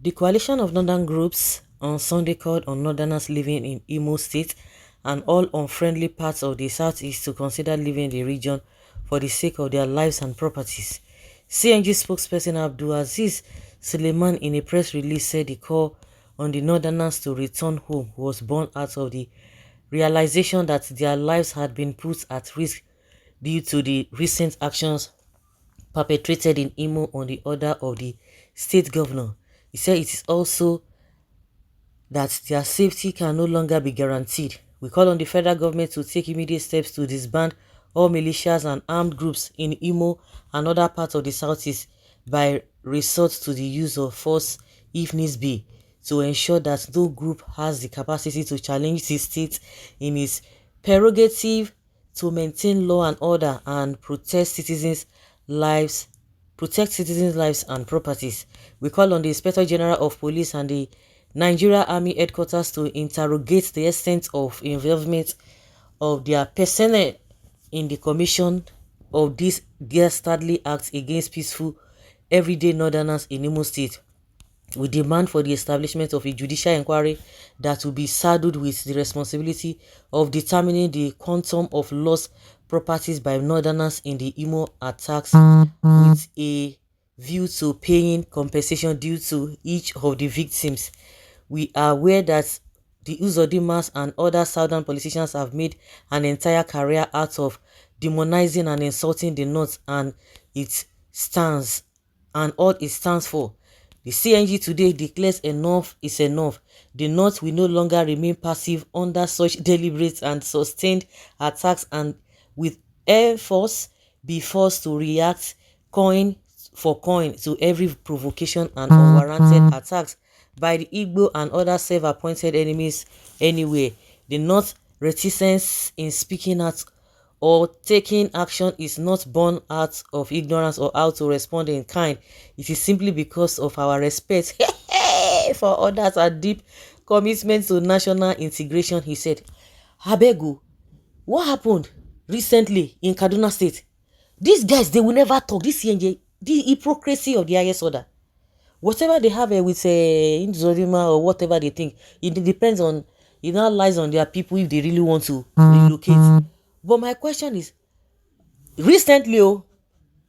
The coalition of northern groups on Sunday called on northerners living in Imo State and all unfriendly parts of the southeast to consider leaving the region for the sake of their lives and properties. CNG spokesperson Abdulaziz Suleiman in a press release said the call on the northerners to return home was born out of the realization that their lives had been put at risk due to the recent actions perpetrated in Imo on the order of the state governor. He said it is also that their safety can no longer be guaranteed. We call on the federal government to take immediate steps to disband all militias and armed groups in Imo and other parts of the southeast by resort to the use of force if needs be, to ensure that no group has the capacity to challenge the state in its prerogative to maintain law and order and protect citizens' lives and properties. We call on the Inspector General of Police and the Nigeria Army Headquarters to interrogate the extent of involvement of their personnel in the commission of this dastardly act against peaceful, everyday northerners in Imo State. We demand for the establishment of a judicial inquiry that will be saddled with the responsibility of determining the quantum of lost properties by northerners in the Imo attacks, with a view to paying compensation due to each of the victims. We are aware that the Uzodimas and other southern politicians have made an entire career out of demonizing and insulting the North and all it stands for. The CNG today declares enough is enough. The North will no longer remain passive under such deliberate and sustained attacks, and with air force be forced to react coin for coin to every provocation and unwarranted attacks by the Igbo and other self-appointed enemies anywhere. The North reticence in speaking out or taking action is not born out of ignorance or how to respond in kind. It is simply because of our respect for others and deep commitment to national integration, he said. Abegu, what happened recently in Kaduna State? These guys, they will never talk. This CNJ, the hypocrisy of the highest order. Whatever they have with Nzorima or whatever they think, it depends on, it now lies on their people if they really want to relocate. But my question is, recently,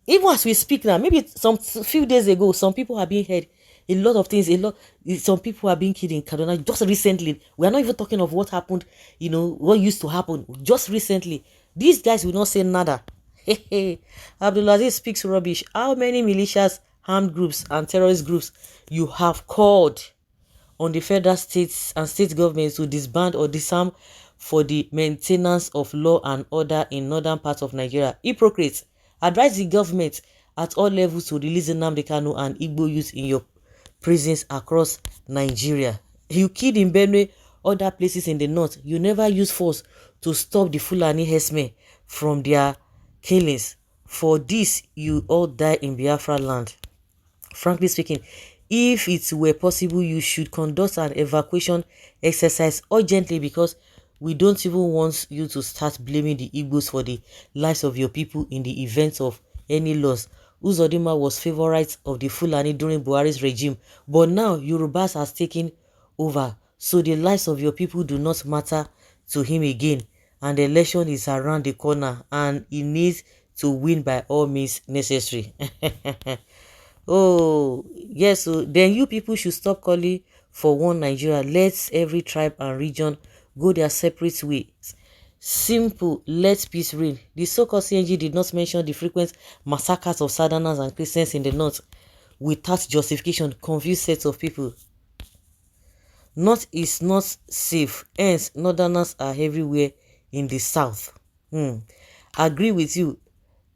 even as we speak now, maybe some few days ago, some people have been heard a lot of things. Some people are being killed in Kaduna just recently. We are not even talking of what happened, what used to happen just recently. These guys will not say nada. Abdulaziz speaks rubbish. How many militias, armed groups, and terrorist groups you have called on the federal states and state governments to disband or disarm for the maintenance of law and order in northern parts of Nigeria? Hypocrites, advise the government at all levels to release Nnamdi Kanu and Igbo youth in your prisons across Nigeria. You killed in Benue, other places in the north. You never use force to stop the Fulani herdsmen from their killings. For this, you all die in Biafra land. Frankly speaking, if it were possible, you should conduct an evacuation exercise urgently, because we don't even want you to start blaming the Igbos for the lives of your people in the event of any loss. Uzodinma was favorite of the Fulani during Buhari's regime, but now Yorubas has taken over, so the lives of your people do not matter to him again, and the election is around the corner and he needs to win by all means necessary. Oh yes, so then you people should stop calling for one Nigeria. Let every tribe and region go their separate ways. Simple, let peace reign. The so-called CNG did not mention the frequent massacres of Southerners and Christians in the north without justification. Confused sets of people. North is not safe, hence Northerners are everywhere in the south. Agree with you.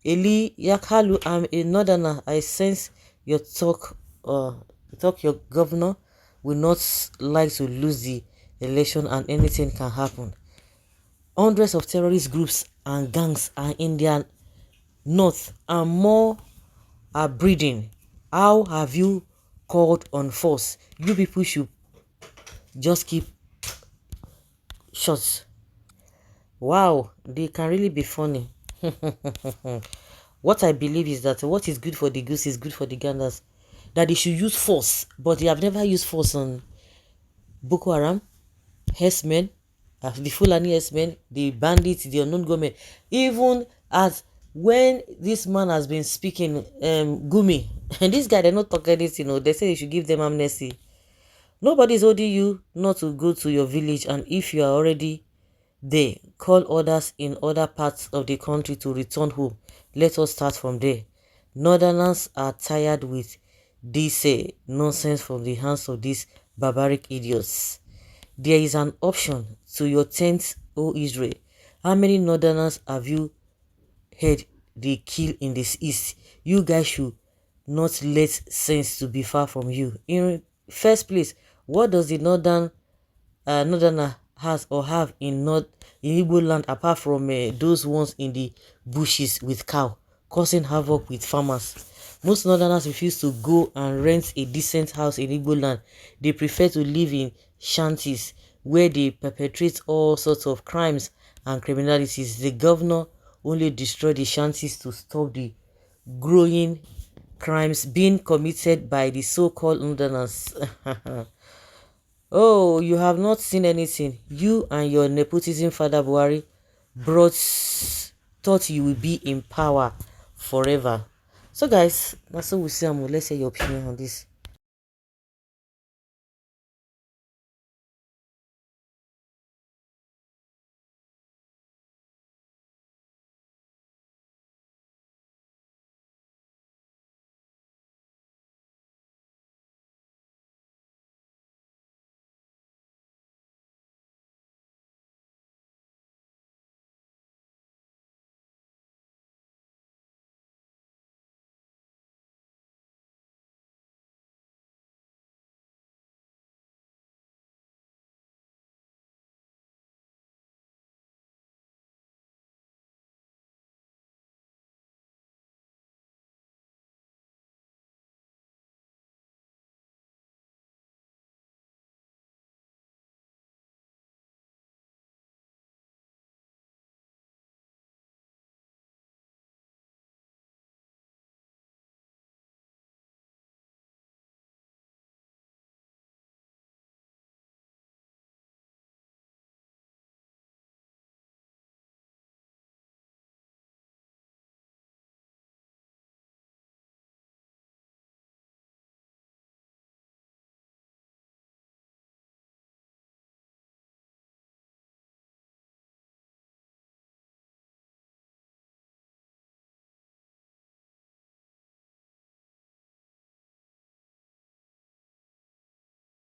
Eli Yakalu, I'm a Northerner. I sense your talk. Your governor will not like to lose the election and anything can happen. Hundreds of terrorist groups and gangs are in their north and more are breeding. How have you called on force? You people should just keep short. Wow, they can really be funny. What I believe is that what is good for the goose is good for the ganders. that they should use force, but they have never used force on Boko Haram, herdsmen, the Fulani herdsmen, the bandits, the unknown government. Even as when this man has been speaking, Gumi, and this guy, they're not talking anything, they say you should give them amnesty. Nobody's holding you not to go to your village, and if you are already there, call others in other parts of the country to return home. Let us start from there. Northerners are tired with this nonsense from the hands of these barbaric idiots. There is an option to your tent, O Israel. How many Northerners have you heard they kill in this east? You guys should not let sense to be far from you. In first place, what does the northerner has or have in Igboland apart from those ones in the bushes with cow causing havoc with farmers? Most northerners refuse to go and rent a decent house in Igboland. They prefer to live in shanties where they perpetrate all sorts of crimes and criminalities. The governor only destroyed the shanties to stop the growing crimes being committed by the so-called northerners. Oh, you have not seen anything. You and your nepotism father Buhari thought you will be in power forever. So guys, that's all we see. Let's hear your opinion on this.